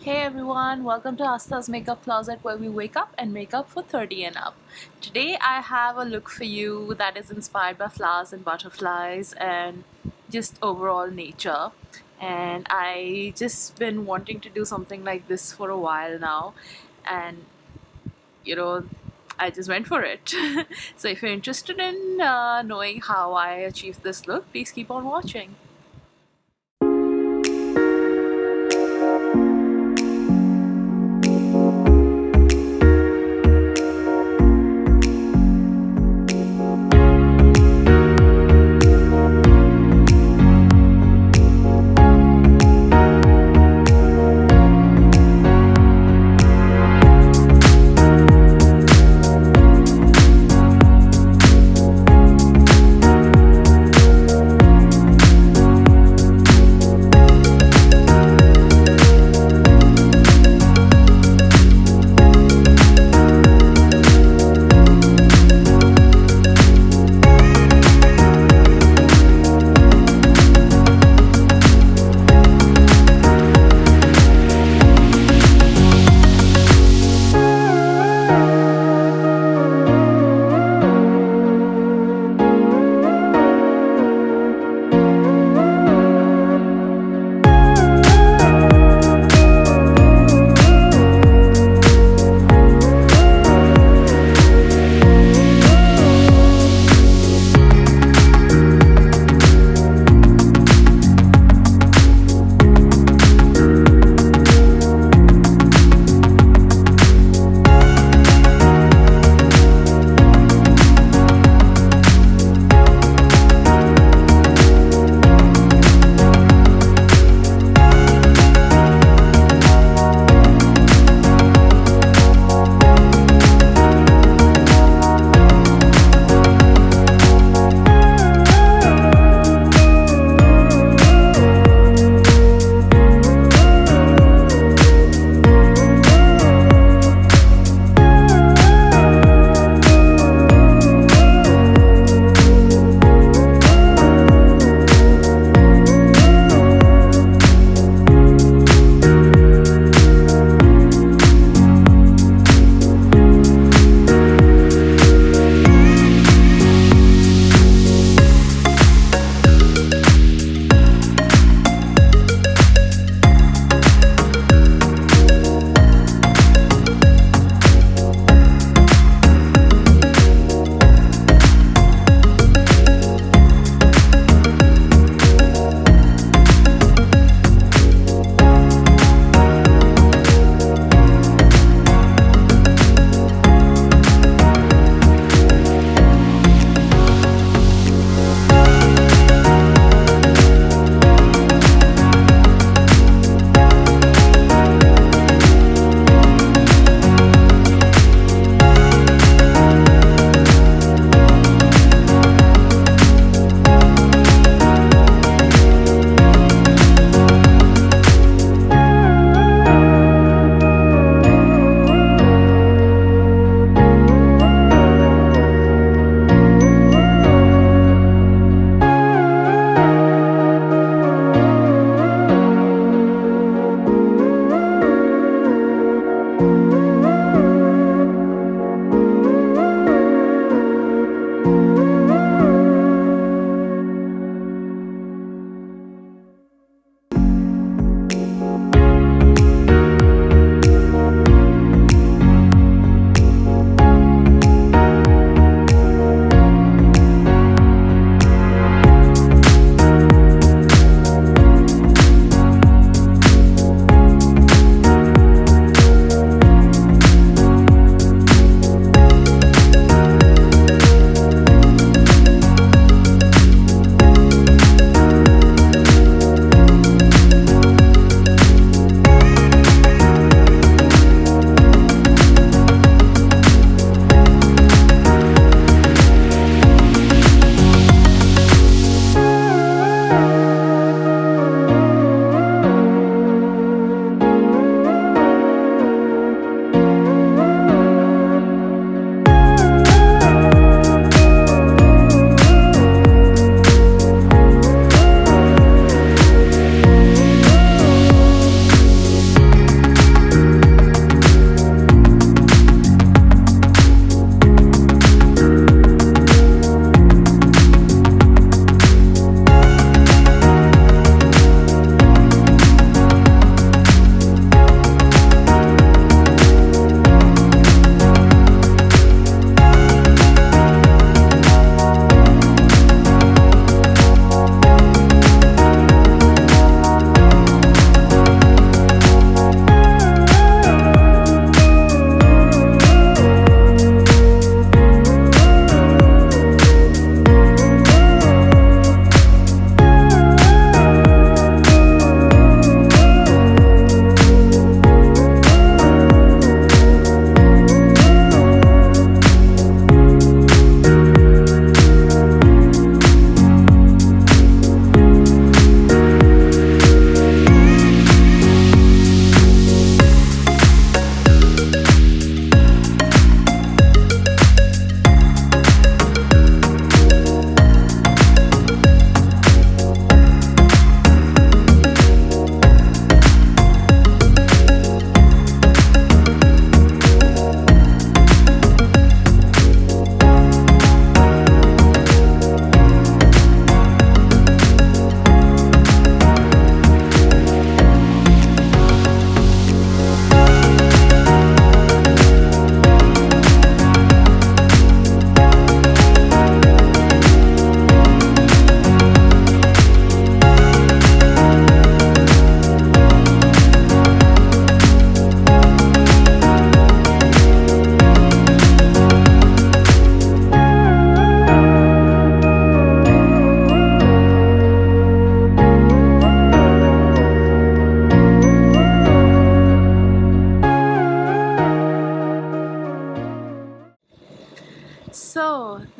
Hey everyone, welcome to Aastha's Makeup Closet where we wake up and make up for 30 and up. Today I have a look for you that is inspired by flowers and butterflies and just overall nature. And I just been wanting to do something like this for a while now, and you know I just went for it. So if you're interested in knowing how I achieved this look, please keep on watching.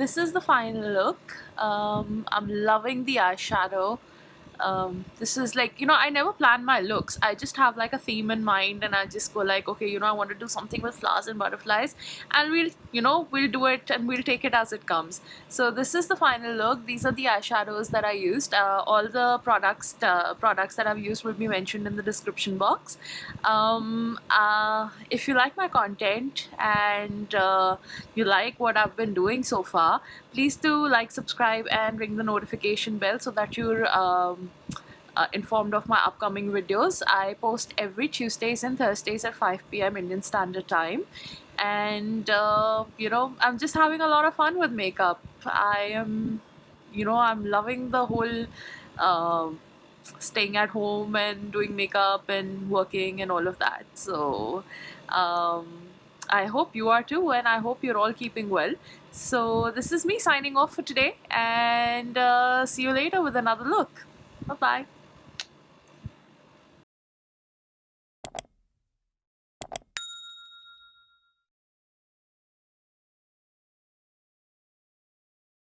this is the final look. I'm loving the eyeshadow. This is like, I never plan my looks. I just have like a theme in mind, and I just go like, okay, I want to do something with flowers and butterflies, and we'll do it, and we'll take it as it comes. So this is the final look. These are the eyeshadows that I used. All the products that I've used will be mentioned in the description box. If you like my content and you like what I've been doing so far, please do like, subscribe, and ring the notification bell so that you're informed of my upcoming videos. I post every Tuesdays and Thursdays at 5 p.m. Indian Standard Time. And I'm just having a lot of fun with makeup. I'm loving the whole staying at home and doing makeup and working and all of that. So I hope you are too, and I hope you're all keeping well. So this is me signing off for today, and see you later with another look. Bye bye.